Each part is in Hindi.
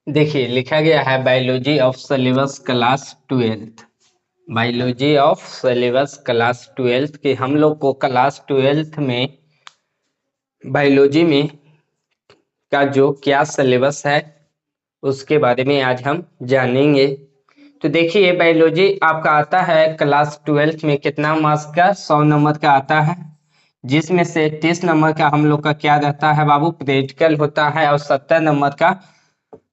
देखिए लिखा गया है biology of syllabus class twelfth. Biology of syllabus class twelfth के हम लोग को क्लास ट्वेल्थ में बायोलॉजी में का जो क्या सिलेबस है उसके बारे में आज हम जानेंगे। तो देखिए बायोलॉजी आपका आता है क्लास ट्वेल्थ में कितना मार्क्स का 100 नंबर का आता है, जिसमें से 30 नंबर का हम लोग का क्या रहता है बाबू प्रैक्टिकल होता है और 70 नंबर का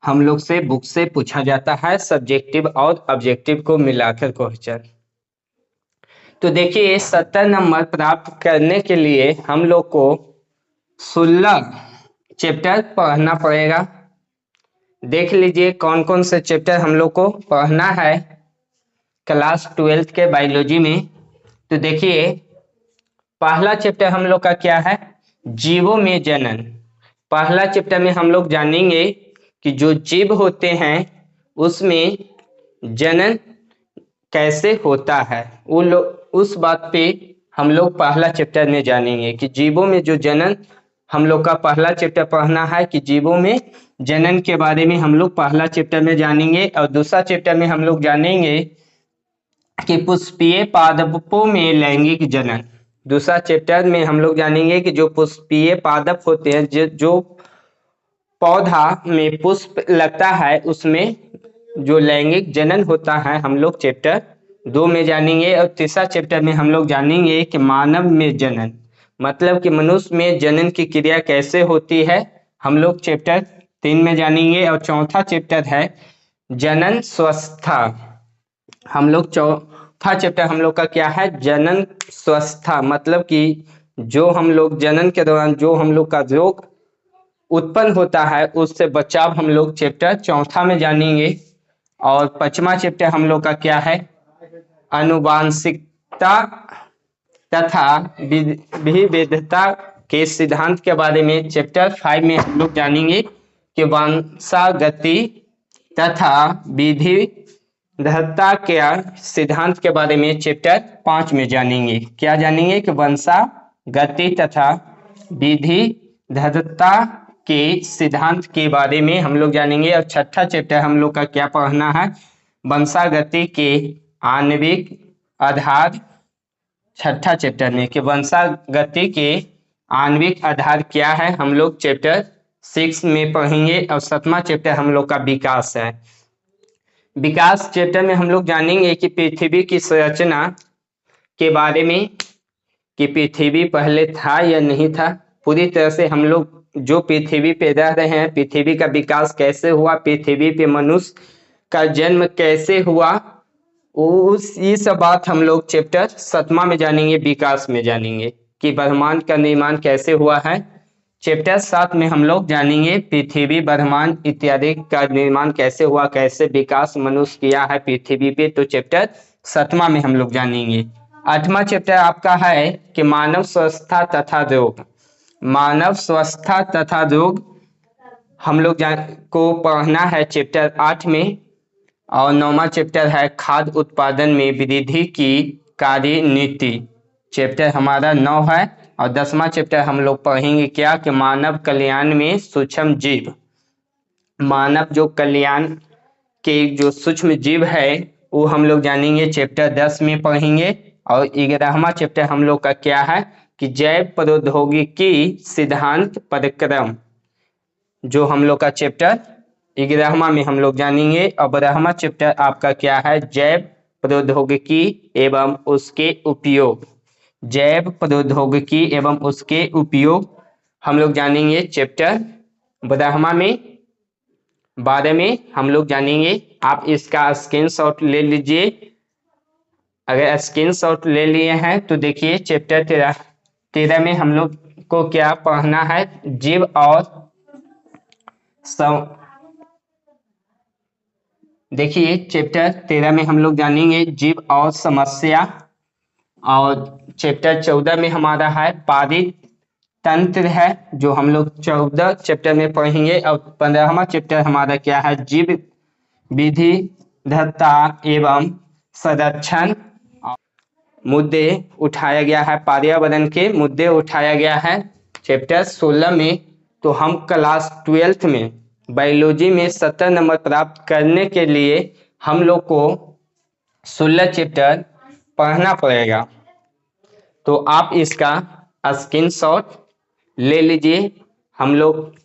हम लोग से बुक से पूछा जाता है सब्जेक्टिव और ऑब्जेक्टिव को मिलाकर क्वेश्चन। तो देखिए 70 नंबर प्राप्त करने के लिए हम लोग को 16 चैप्टर पढ़ना पड़ेगा। देख लीजिए कौन कौन से चैप्टर हम लोग को पढ़ना है क्लास ट्वेल्थ के बायोलॉजी में। तो देखिए पहला चैप्टर हम लोग का क्या है, जीवों में जनन। पहला चैप्टर में हम लोग जानेंगे कि जो जीव होते हैं उसमें जनन कैसे होता है, वो लोग उस बात पे हम लोग पहला चैप्टर में जानेंगे कि जीवों में जो जनन हम लोग का पहला चैप्टर पढ़ना है कि जीवों में जनन के बारे में हम लोग पहला चैप्टर में जानेंगे। और दूसरा चैप्टर में हम लोग जानेंगे कि पुष्पीय पादपों में लैंगिक जनन। दूसरा चैप्टर में हम लोग जानेंगे कि जो पुष्पीय पादप होते हैं, जो पौधा में पुष्प लगता है उसमें जो लैंगिक जनन होता है हम लोग चैप्टर 2 में जानेंगे। और तीसरा चैप्टर में हम लोग जानेंगे कि मानव में जनन, मतलब कि मनुष्य में जनन की क्रिया कैसे होती है, हम लोग चैप्टर 3 में जानेंगे। और चौथा चैप्टर है जनन स्वस्था। हम लोग चौथा चैप्टर हम लोग का क्या है, जनन स्वस्था, मतलब कि जो हम लोग जनन के दौरान जो हम लोग का रोग उत्पन्न होता है उससे बचाव हम लोग चैप्टर चौथा में जानेंगे। और पांचवा चैप्टर हम लोग का क्या है, आनुवांशिकता तथा विविधता के सिद्धांत के बारे में चैप्टर 5 में हम लोग जानेंगे कि वंशागति तथा विविधता के सिद्धांत के बारे में चैप्टर 5 में जानेंगे। क्या जानेंगे कि वंशागति तथा विविधता के सिद्धांत के बारे में हम लोग जानेंगे। और छठा चैप्टर हम लोग का क्या पढ़ना है, वंशागति के आणविक आधार। छठा चैप्टर में कि वंशागति के आणविक आधार क्या है हम लोग चैप्टर 6 में पढ़ेंगे। और 7वां चैप्टर हम लोग का विकास है। विकास चैप्टर में हम लोग जानेंगे कि पृथ्वी की संरचना के बारे में, कि पृथ्वी पहले था या नहीं था, पूरी तरह से हम लोग जो पृथ्वी पे रह रहे हैं पृथ्वी का विकास कैसे हुआ, पृथ्वी पे मनुष्य का जन्म कैसे हुआ, उस ये सब बात हम लोग चैप्टर 7वां में जानेंगे, विकास में जानेंगे कि ब्रह्मांड का निर्माण कैसे हुआ है। चैप्टर 7 में हम लोग जानेंगे पृथ्वी ब्रह्मांड इत्यादि का निर्माण कैसे हुआ, कैसे विकास मनुष्य किया है पृथ्वी पे, तो चैप्टर 7वां में हम लोग जानेंगे। 8वां चैप्टर आपका है कि मानव स्वस्थता तथा रोग। मानव स्वस्थता तथा रोग हम लोग को पढ़ना है चैप्टर 8 में। और 9वां चैप्टर है खाद्य उत्पादन में वृद्धि की कार्यनीति, चैप्टर हमारा 9 है। और 10वां चैप्टर हम लोग पढ़ेंगे क्या कि मानव कल्याण में सूक्ष्म जीव। मानव जो कल्याण के जो सूक्ष्म जीव है वो हम लोग जानेंगे, चैप्टर 10 में पढ़ेंगे। और 11वां चैप्टर हम लोग का क्या है कि जैव प्रौद्योगिकी सिद्धांत पदक्रम, जो हम लोग का चैप्टर 11वां में हम लोग जानेंगे। और 12वां चैप्टर आपका क्या है, जैव प्रौद्योगिकी एवं उसके उपयोग। जैव प्रौद्योगिकी एवं उसके उपयोग हम लोग जानेंगे चैप्टर 12वां में। 12 में हम लोग जानेंगे। आप इसका स्क्रीनशॉट ले लीजिए। अगर स्क्रीनशॉट ले लिए हैं तो देखिए चैप्टर 13 में हम लोग को क्या पढ़ना है, जीव और देखिए चैप्टर 13 में हम लोग जानेंगे जीव और समस्या। और चैप्टर 14 में हमारा है पारित तंत्र है, जो हम लोग 14 चैप्टर में पढ़ेंगे। और 15वां चैप्टर हमारा क्या है, जीव विविधता एवं संरक्षण मुद्दे उठाया गया है, पर्यावरण के मुद्दे उठाया गया है चैप्टर 16 में। तो हम क्लास 12th में बायोलॉजी में 70 नंबर प्राप्त करने के लिए हम लोग को 16 चैप्टर पढ़ना पड़ेगा। तो आप इसका स्क्रीनशॉट ले लीजिए। हम लोग